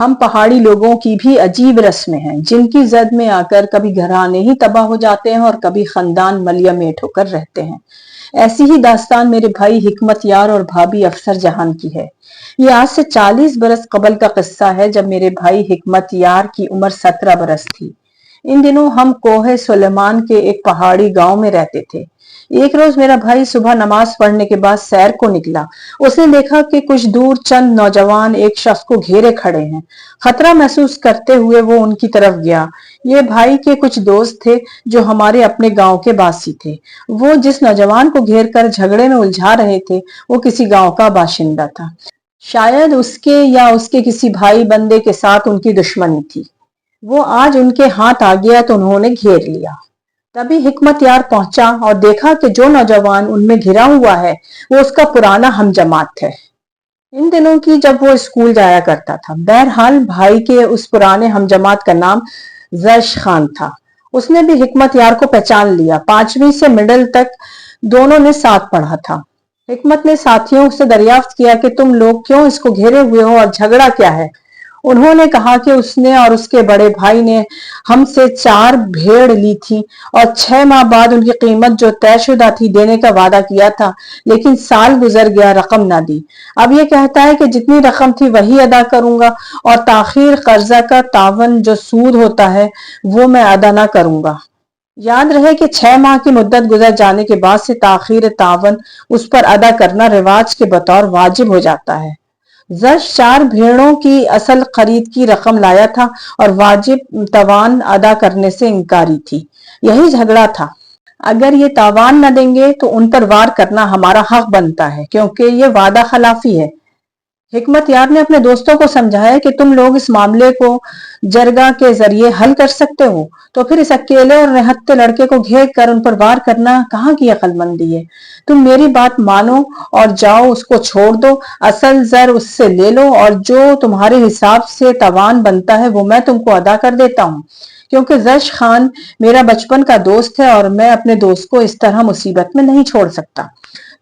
ہم پہاڑی لوگوں کی بھی عجیب رسمیں ہیں جن کی زد میں آ کر کبھی گھرانے ہی تباہ ہو جاتے ہیں اور کبھی خاندان ملیا میٹ ہو کر رہتے ہیں۔ ایسی ہی داستان میرے بھائی حکمت یار اور بھابھی افسر جہان کی ہے۔ یہ آج سے 40 برس قبل کا قصہ ہے جب میرے بھائی حکمت یار کی عمر 17 برس تھی۔ ان دنوں ہم کوہ سلیمان کے ایک پہاڑی گاؤں میں رہتے تھے۔ ایک روز میرا بھائی صبح نماز پڑھنے کے بعد سیر کو نکلا۔ اس نے دیکھا کہ کچھ دور چند نوجوان ایک شخص کو گھیرے کھڑے ہیں۔ خطرہ محسوس کرتے ہوئے وہ ان کی طرف گیا۔ یہ بھائی کے کچھ دوست تھے جو ہمارے اپنے گاؤں کے باسی تھے۔ وہ جس نوجوان کو گھیر کر جھگڑے میں الجھا رہے تھے وہ کسی گاؤں کا باشندہ تھا۔ شاید اس کے یا اس کے کسی بھائی بندے کے ساتھ ان کی دشمنی تھی۔ وہ آج ان کے ہاتھ آ گیا تو انہوں نے گھیر لیا۔ تبھی حکمت یار پہنچا اور دیکھا کہ جو نوجوان ان میں گھرا ہوا ہے وہ اس کا پرانا ہم جماعت ہے۔ ان دنوں کی جب وہ اسکول جایا کرتا تھا۔ بہرحال بھائی کے اس پرانے ہم جماعت کا نام زرش خان تھا۔ اس نے بھی حکمت یار کو پہچان لیا۔ 5ویں سے مڈل تک دونوں نے ساتھ پڑھا تھا۔ حکمت نے ساتھیوں سے دریافت کیا کہ تم لوگ کیوں اس کو گھیرے ہوئے ہو اور جھگڑا کیا ہے؟ انہوں نے کہا کہ اس نے اور اس کے بڑے بھائی نے ہم سے 4 بھیڑ لی تھی اور 6 ماہ بعد ان کی قیمت جو طے شدہ تھی دینے کا وعدہ کیا تھا، لیکن سال گزر گیا، رقم نہ دی۔ اب یہ کہتا ہے کہ جتنی رقم تھی وہی ادا کروں گا اور تاخیر قرضہ کا تعاون جو سود ہوتا ہے وہ میں ادا نہ کروں گا۔ یاد رہے کہ 6 ماہ کی مدت گزر جانے کے بعد سے تاخیر تعاون اس پر ادا کرنا رواج کے بطور واجب ہو جاتا ہے۔ زرش 4 بھیڑوں کی اصل خرید کی رقم لایا تھا اور واجب تاوان ادا کرنے سے انکاری تھی۔ یہی جھگڑا تھا۔ اگر یہ تاوان نہ دیں گے تو ان پر وار کرنا ہمارا حق بنتا ہے کیونکہ یہ وعدہ خلافی ہے۔ حکمت یار نے اپنے دوستوں کو سمجھایا کہ تم لوگ اس معاملے کو جرگہ کے ذریعے حل کر سکتے ہو، تو پھر اس اکیلے اور نہتے لڑکے کو گھیر کر ان پر وار کرنا کہاں کی عقل مندی ہے؟ تم میری بات مانو اور جاؤ اس کو چھوڑ دو، اصل زر اس سے لے لو اور جو تمہارے حساب سے تاوان بنتا ہے وہ میں تم کو ادا کر دیتا ہوں، کیونکہ زرش خان میرا بچپن کا دوست ہے اور میں اپنے دوست کو اس طرح مصیبت میں نہیں چھوڑ سکتا۔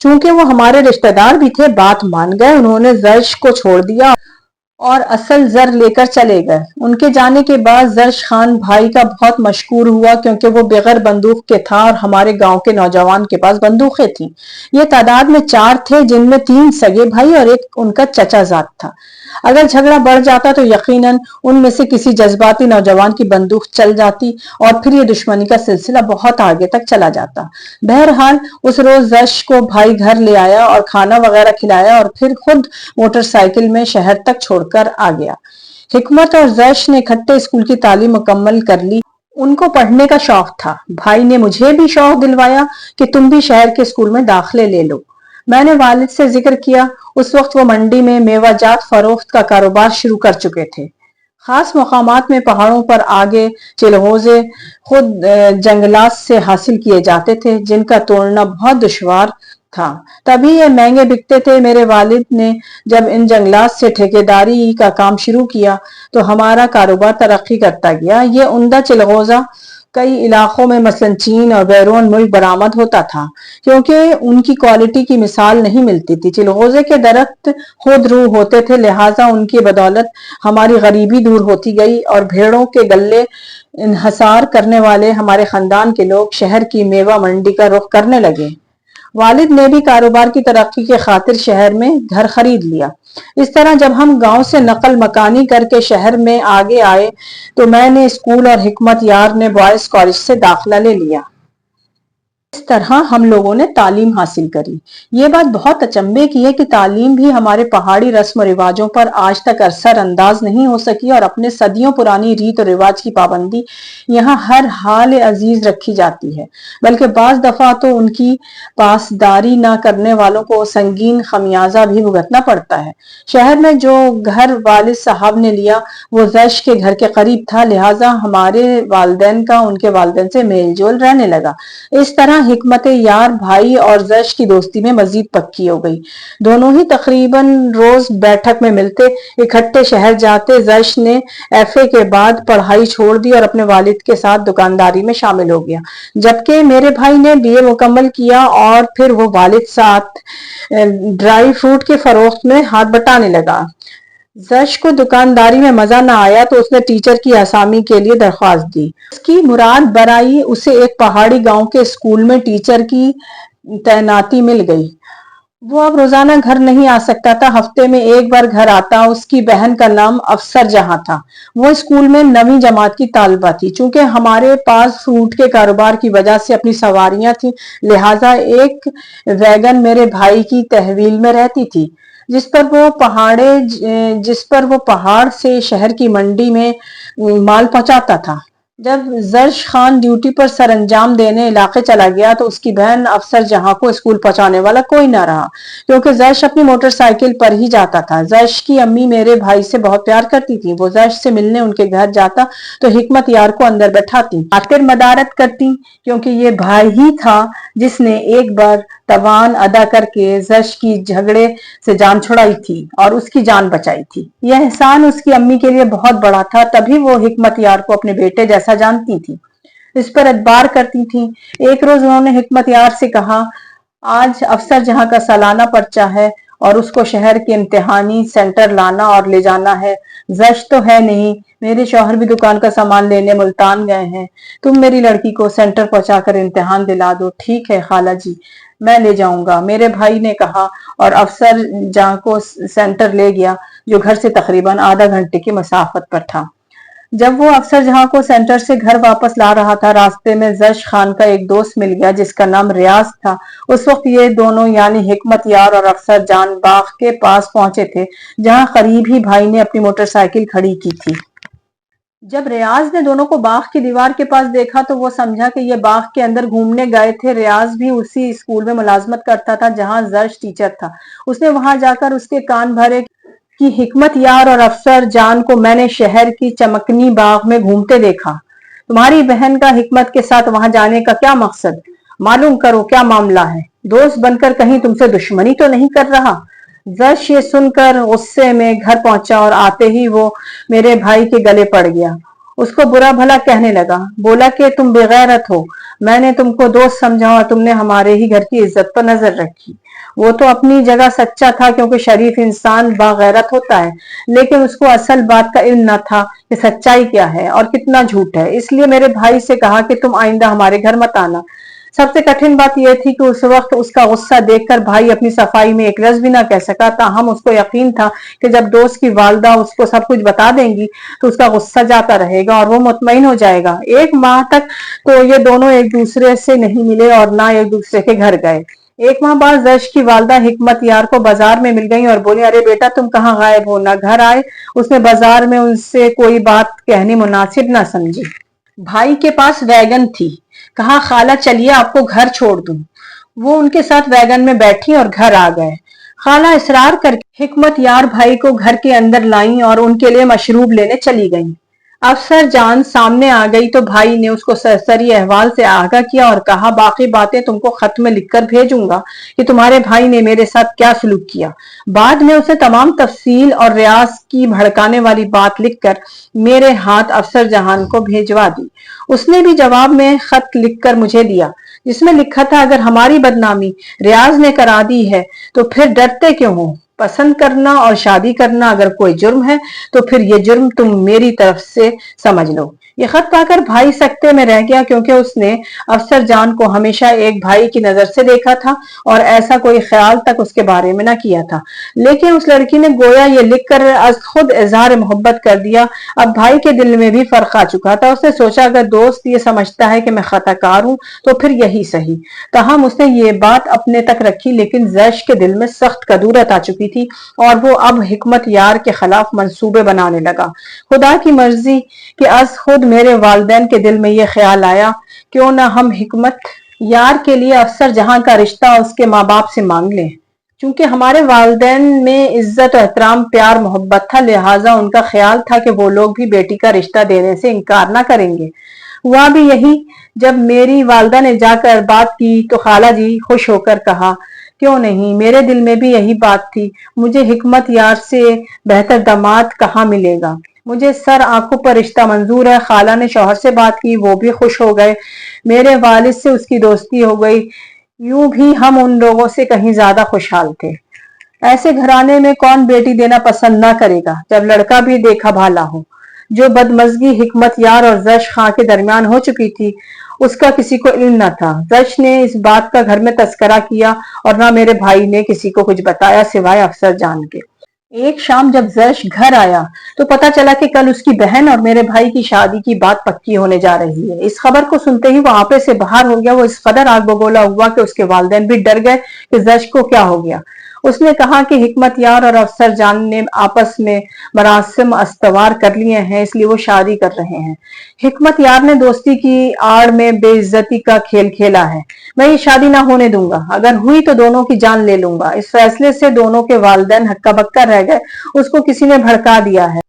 چونکہ وہ ہمارے رشتہ دار بھی تھے، بات مان گئے۔ انہوں نے زرش کو چھوڑ دیا اور اصل زر لے کر چلے گئے۔ ان کے جانے کے بعد زرش خان بھائی کا بہت مشکور ہوا کیونکہ وہ بغیر بندوق کے تھا اور ہمارے گاؤں کے نوجوان کے پاس بندوقیں تھیں۔ یہ تعداد میں 4 تھے جن میں 3 سگے بھائی اور ایک ان کا چچا زاد تھا۔ اگر جھگڑا بڑھ جاتا تو یقیناً ان میں سے کسی جذباتی نوجوان کی بندوق چل جاتی اور پھر یہ دشمنی کا سلسلہ بہت آگے تک چلا جاتا۔ بہرحال اس روز زرش کو بھائی گھر لے آیا اور کھانا وغیرہ کھلایا اور پھر خود موٹر سائیکل میں شہر تک چھوڑ کر آ گیا۔ حکمت اور زرش نے اکٹھے اسکول کی تعلیم مکمل کر لی۔ ان کو پڑھنے کا شوق تھا۔ بھائی نے مجھے بھی شوق دلوایا کہ تم بھی شہر کے اسکول میں داخلے لے لو۔ میں نے والد سے ذکر کیا۔ اس وقت وہ منڈی میں میوہ جات فروخت کا کاروبار شروع کر چکے تھے۔ خاص مقامات میں پہاڑوں پر آگے چلغوزے خود جنگلات سے حاصل کیے جاتے تھے جن کا توڑنا بہت دشوار تھا، تبھی یہ مہنگے بکتے تھے۔ میرے والد نے جب ان جنگلات سے ٹھیکیداری کا کام شروع کیا تو ہمارا کاروبار ترقی کرتا گیا۔ یہ عمدہ چلغوزہ کئی علاقوں میں مثلاً چین اور بیرون ملک برآمد ہوتا تھا کیونکہ ان کی کوالٹی کی مثال نہیں ملتی تھی۔ چلغوزے کے درخت خود روح ہوتے تھے، لہٰذا ان کی بدولت ہماری غریبی دور ہوتی گئی اور بھیڑوں کے گلے انحصار کرنے والے ہمارے خاندان کے لوگ شہر کی میوہ منڈی کا رخ کرنے لگے۔ والد نے بھی کاروبار کی ترقی کے خاطر شہر میں گھر خرید لیا۔ اس طرح جب ہم گاؤں سے نقل مکانی کر کے شہر میں آگے آئے تو میں نے اسکول اور حکمت یار نے بوائز کالج سے داخلہ لے لیا۔ اس طرح ہم لوگوں نے تعلیم حاصل کری۔ یہ بات بہت اچنبھے کی ہے کہ تعلیم بھی ہمارے پہاڑی رسم و رواجوں پر آج تک اثر انداز نہیں ہو سکی اور اپنے صدیوں پرانی ریت و رواج کی پابندی یہاں ہر حال عزیز رکھی جاتی ہے، بلکہ بعض دفعہ تو ان کی پاسداری نہ کرنے والوں کو سنگین خمیازہ بھی بھگتنا پڑتا ہے۔ شہر میں جو گھر والد صاحب نے لیا وہ زرش کے گھر کے قریب تھا، لہٰذا ہمارے والدین کا ان کے والدین سے میل جول رہنے لگا۔ اس طرح حکمت یار بھائی اور زرش کی دوستی میں مزید پکی ہو گئی۔ دونوں ہی تقریباً روز بیٹھک میں ملتے، اکٹھے شہر جاتے۔ زرش نے FA کے بعد پڑھائی چھوڑ دی اور اپنے والد کے ساتھ دکانداری میں شامل ہو گیا، جبکہ میرے بھائی نے BA مکمل کیا اور پھر وہ والد ساتھ ڈرائی فروٹ کے فروخت میں ہاتھ بٹانے لگا۔ जश को दुकानदारी में मजा न आया तो उसने टीचर की असामी के लिए दरख्वास्त दी। उसकी मुराद बराई उसे एक पहाड़ी गांव के स्कूल में टीचर की तैनाती मिल गई। वो अब रोजाना घर नहीं आ सकता था, हफ्ते में एक बार घर आता। उसकी बहन का नाम अफसर जहां था। वो स्कूल में 9वीं जमात की तालिबा थी। चूंकि हमारे पास फ्रूट के कारोबार की वजह से अपनी सवारियां थी, लिहाजा एक वैगन मेरे भाई की तहवील में रहती थी, जिस पर वो पहाड़ से शहर की मंडी में माल पहुंचाता था। जब जर्श खान ड्यूटी पर सरंजाम देने इलाके चला गया तो उसकी बहन अफसर जहां को स्कूल पहुंचाने वाला कोई ना रहा, क्योंकि जर्श अपनी मोटरसाइकिल पर ही जाता था। जर्श की अम्मी मेरे भाई से बहुत प्यार करती थी। वो जर्श से मिलने उनके घर जाता तो हिकमत यार को अंदर बैठाती, आखिर मदारत करती, क्योंकि ये भाई ही था जिसने एक बार तवान अदा करके जर्श की झगड़े से जान छुड़ाई थी और उसकी जान बचाई थी। यह एहसान उसकी अम्मी के लिए बहुत बड़ा था, तभी वो हिकमत यार को अपने बेटे जैसा जानती थी, इस पर एतबार करती थी। एक रोज उन्होंने हिकमत यार से कहा, आज अफसर जहां का सालाना पर्चा है और उसको शहर के इम्तिहानी सेंटर लाना और ले जाना है। जश तो है नहीं, मेरे शौहर भी दुकान का सामान लेने मुल्तान गए हैं। तुम मेरी लड़की को सेंटर पहुंचाकर इम्तिहान दिला दो। ठीक है खाला जी, मैं ले जाऊंगा, मेरे भाई ने कहा, और अफसर जहां को सेंटर ले गया, जो घर से तकरीबन आधा घंटे की मसाफत पर था। जब वो अफसर जहां को सेंटर से घर वापस ला रहा था, रास्ते में जश खान का एक दोस्त मिल गया जिसका नाम रियाज था। उस वक्त ये दोनों यानी हिकमत यार और अफसर जान बाग के पास पहुंचे थे, जहां करीब ही भाई ने अपनी मोटरसाइकिल खड़ी की थी। जब रियाज ने दोनों को बाग की दीवार के पास देखा तो वो समझा कि ये बाग के अंदर घूमने गए थे। रियाज भी उसी स्कूल में मुलाजमत करता था जहां जर्श टीचर था। उसने वहां जाकर उसके कान भरे कि हिकमत यार और अफसर जान को मैंने शहर की चमकनी बाग में घूमते देखा। तुम्हारी बहन का हिकमत के साथ वहां जाने का क्या मकसद? मालूम करो क्या मामला है। दोस्त बनकर कहीं तुमसे दुश्मनी तो नहीं कर रहा? जश ये सुनकर गुस्से में घर पहुंचा और आते ही वो मेरे भाई के गले पड़ गया। उसको बुरा भला कहने लगा, बोला कि तुम बेगैरत हो, मैंने तुमको दोस्त समझा और तुमने हमारे ही घर की इज्जत पर नजर रखी। वो तो अपनी जगह सच्चा था, क्योंकि शरीफ इंसान बागैरत होता है, लेकिन उसको असल बात का इल्म न था कि सच्चाई क्या है और कितना झूठ है। इसलिए मेरे भाई से कहा कि तुम आइंदा हमारे घर मत आना। सबसे कठिन बात यह थी कि उस वक्त उसका गुस्सा देखकर भाई अपनी सफाई में एक लफ्ज भी ना कह सका। ताहम उसको यकीन था कि जब दोस्त की वालदा उसको सब कुछ बता देंगी तो उसका गुस्सा जाता रहेगा और वो मुतमईन हो जाएगा। 1 माह तक तो ये दोनों एक दूसरे से नहीं मिले और ना एक दूसरे के घर गए। 1 माह बाद जश की वालदा हिकमत यार को बाजार में मिल गई और बोली, अरे बेटा तुम कहाँ गायब हो, ना घर आए। उसने बाजार में उनसे कोई बात कहनी मुनासिब ना समझी। भाई के पास वैगन थी, कहा खाला चलिए आपको घर छोड़ दूं। वो उनके साथ वैगन में बैठी और घर आ गए। खाला इसरार करके हिकमत यार भाई को घर के अंदर लाई और उनके लिए मशरूब लेने चली गई। अफसर जान सामने आ गई तो भाई ने उसको सरसरी अहवाल से आगाह किया और कहा, बाकी बातें तुमको खत में लिखकर भेजूंगा कि तुम्हारे भाई ने मेरे साथ क्या सलूक किया। बाद में उसने तमाम तफसील और रियाज की भड़काने वाली बात लिखकर मेरे हाथ अफसर जहान को भेजवा दी। उसने भी जवाब में खत लिखकर मुझे दिया, जिसमें लिखा था, अगर हमारी बदनामी रियाज ने करा दी है तो फिर डरते क्यों हो? पसंद करना और शादी करना अगर कोई जुर्म है तो फिर ये जुर्म तुम मेरी तरफ से समझ लो। ये खत पाकर भाई सकते में रह गया, क्योंकि उसने अफसर जान को हमेशा एक भाई की नजर से देखा था और ऐसा कोई ख्याल तक उसके बारे में ना किया था। लेकिन उस लड़की ने गोया ये लिखकर अज खुद इजहार मोहब्बत कर दिया। अब भाई के दिल में भी फर्क आ चुका था। उसने सोचा, अगर दोस्त ये समझता है कि मैं खताकार हूं तो फिर यही सही। ताहम उसने ये बात अपने तक रखी, लेकिन जैश के दिल में सख्त कदूरत आ चुकी थी और वो अब हिकमत यार के खिलाफ मंसूबे बनाने लगा। खुदा की मर्जी कि अज खुद मेरे वालिदैन के दिल में ये ख्याल आया, क्यों ना हम हिकमत यार के लिए अफसर जहां का रिश्ता उसके माँ बाप से मांग लें। चूंकि हमारे वालिदैन में इज्जत और एहतराम प्यार मोहब्बत था, लिहाजा उनका ख्याल था कि वो लोग भी बेटी का रिश्ता देने से इनकार ना करेंगे। हुआ भी यही। जब मेरी वालदा ने जाकर बात की तो खाला जी खुश होकर कहा, क्यों नहीं, मेरे दिल में भी यही बात थी। मुझे हिकमत यार से बेहतर दामाद कहाँ मिलेगा। मुझे सर आंखों पर रिश्ता मंजूर है। खाला ने शौहर से बात की, वो भी खुश हो गए। मेरे वालिद से उसकी दोस्ती हो गई। यूं भी हम उन लोगों से कहीं ज्यादा खुशहाल थे। ऐसे घराने में कौन बेटी देना पसंद ना करेगा जब लड़का भी देखा भाला हो। जो बदमज़गी हिकमत यार और जश खां के दरमियान हो चुकी थी उसका किसी को इल्म न था। जश ने इस बात का घर में तस्करा किया और ना मेरे भाई ने किसी को कुछ बताया सिवाय अफसर जान के। एक शाम जब जश घर आया तो पता चला कि कल उसकी बहन और मेरे भाई की शादी की बात पक्की होने जा रही है। इस खबर को सुनते ही वो आपे से बाहर हो गया। वो इस कदर आग बबूला हुआ कि उसके वालिदैन भी डर गए कि जश को क्या हो गया। उसने कहा कि हिकमत यार और अफसर जान ने आपस में मरासिम अस्तवार कर लिए हैं, इसलिए वो शादी कर रहे हैं। हिकमत यार ने दोस्ती की आड़ में बेइज्जती का खेल खेला है। मैं ये शादी ना होने दूंगा, अगर हुई तो दोनों की जान ले लूंगा। इस फैसले से दोनों के वालिदैन हक्का बक्का रह गए। उसको किसी ने भड़का दिया है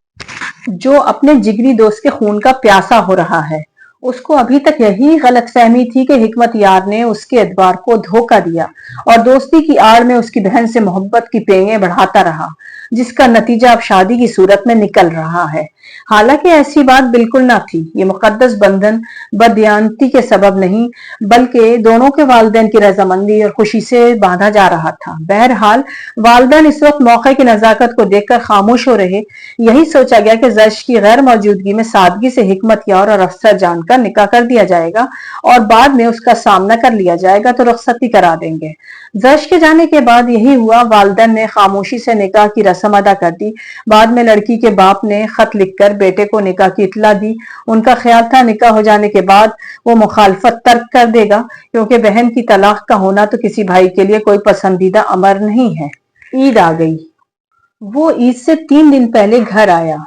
जो अपने जिगरी दोस्त के खून का प्यासा हो रहा है। उसको अभी तक यही गलतफहमी थी कि हिकमत यार ने उसके एतबार को धोखा दिया और दोस्ती की आड़ में उसकी बहन से मोहब्बत की पेंगे बढ़ाता रहा, जिसका नतीजा अब शादी की सूरत में निकल रहा है। हालांकि ऐसी बात बिल्कुल ना थी। ये मुकद्दस बंधन बदयानती के सबब नहीं बल्कि दोनों के वालिदैन की रजामंदी और खुशी से बांधा जा रहा था। बहरहाल वालिदैन इस वक्त मौके की नजाकत को देखकर खामोश हो रहे। यही सोचा गया कि जश की गैर मौजूदगी में सादगी से हिकमत यार और अफसर जान का निकाह कर दिया जाएगा और बाद में उसका सामना कर लिया जाएगा तो रुखसती करा देंगे। जश के जाने के बाद यही हुआ। वालिदैन ने खामोशी से निकाह की रस्म अदा कर दी। बाद में लड़की के बाप ने खत लिखकर बेटे को निकाह की इत्तला दी। उनका ख्याल था निकाह हो जाने के बाद वो मुखालफत तर्क कर देगा, क्योंकि बहन की तलाक का होना तो किसी भाई के लिए कोई पसंदीदा अमर नहीं है। ईद आ गई। वो ईद से 3 दिन पहले घर आया।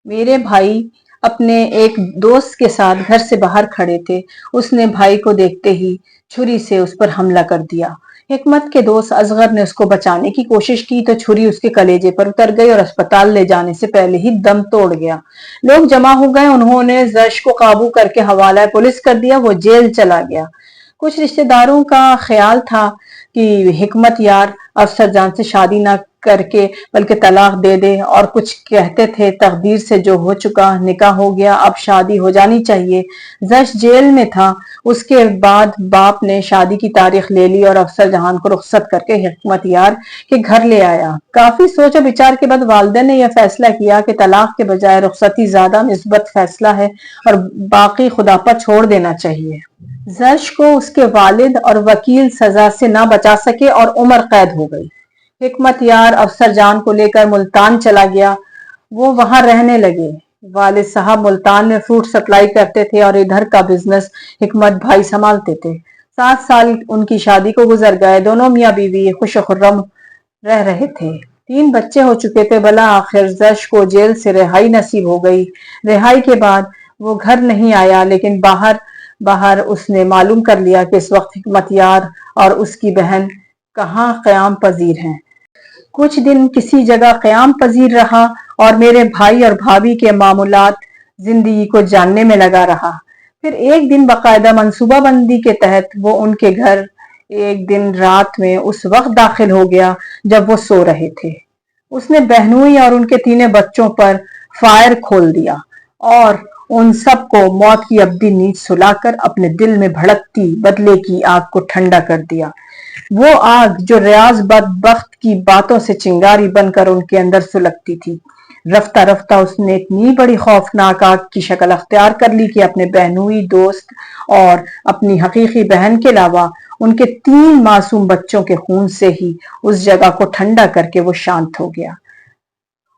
मेरे भाई अपने एक दोस्त के साथ घर से बाहर खड़े थे। उसने भाई को देखते ही छुरी से उस पर हमला कर दिया। हिकमत के दोस्त असगर ने उसको बचाने की कोशिश की तो छुरी उसके कलेजे पर उतर गई और अस्पताल ले जाने से पहले ही दम तोड़ गया। लोग जमा हो गए। उन्होंने जश को काबू करके हवाला पुलिस कर दिया। वो जेल चला गया। कुछ रिश्तेदारों का ख्याल था कि हिकमत यार अफसर जान से शादी ना करके बल्कि तलाक दे दे, और कुछ कहते थे तकदीर से जो हो चुका निकाह हो गया, अब शादी हो जानी चाहिए। जश जेल में था। उसके बाद बाप ने शादी की तारीख ले ली और अफसर जहान को रुखसत करके हिकमत यार के घर ले आया। काफी सोच और विचार के बाद वालिदैन ने यह फैसला किया कि तलाक के बजाय रुखसती ज्यादा मिस्बत फैसला है और बाकी खुदा पर छोड़ देना चाहिए। जश को उसके वालिद और वकील सजा से ना बचा सके और उम्र कैद हो गई। हिकमत यार अफसर जान को लेकर मुल्तान चला गया। वो वहां रहने लगे। वालिद साहब मुल्तान में फ्रूट सप्लाई करते थे और इधर का बिजनेस हिकमत भाई संभालते थे। 7 साल उनकी शादी को गुजर गए। दोनों मियाँ बीवी खुश खुर्रम रह रहे थे। 3 बच्चे हो चुके थे। भला आखिर जश को जेल से रिहाई नसीब हो गई। रिहाई के बाद वो घर नहीं आया, लेकिन बाहर उसने मालूम कर लिया कि इस वक्त हिकमत यार और उसकी बहन कहाँ क़याम पजीर हैं। कुछ दिन किसी जगह क़याम पजीर रहा और मेरे भाई और भाभी के मामूलात जिंदगी को जानने में लगा रहा। फिर एक दिन बाकायदा मंसूबाबंदी के तहत वो उनके घर एक दिन रात में उस वक्त दाखिल हो गया जब वो सो रहे थे। उसने बहनोई और उनके 3 बच्चों पर फायर खोल दिया और उन सबको मौत की अब्दी नींद सुलाकर अपने दिल में भड़कती बदले की आग को ठंडा कर दिया। वो आग जो रियाज बदबख्त की बातों से चिंगारी बनकर उनके अंदर सुलगती थी, रफ्ता रफ्ता उसने इतनी बड़ी खौफनाक आग की शक्ल अख्तियार कर ली कि अपने बहनोई दोस्त और अपनी हकीकी बहन के अलावा उनके 3 मासूम बच्चों के खून से ही उस जगह को ठंडा करके वो शांत हो गया।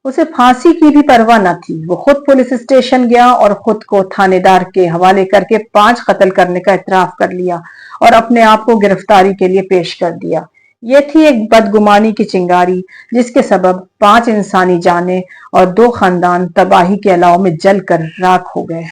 उसे फांसी की भी परवाह न थी। वो खुद पुलिस स्टेशन गया और खुद को थानेदार के हवाले करके 5 कत्ल करने का इतराफ कर लिया और अपने आप को गिरफ्तारी के लिए पेश कर दिया। ये थी एक बदगुमानी की चिंगारी जिसके सबब 5 इंसानी जानें और 2 खानदान तबाही के अलाव में जल कर राख हो गए।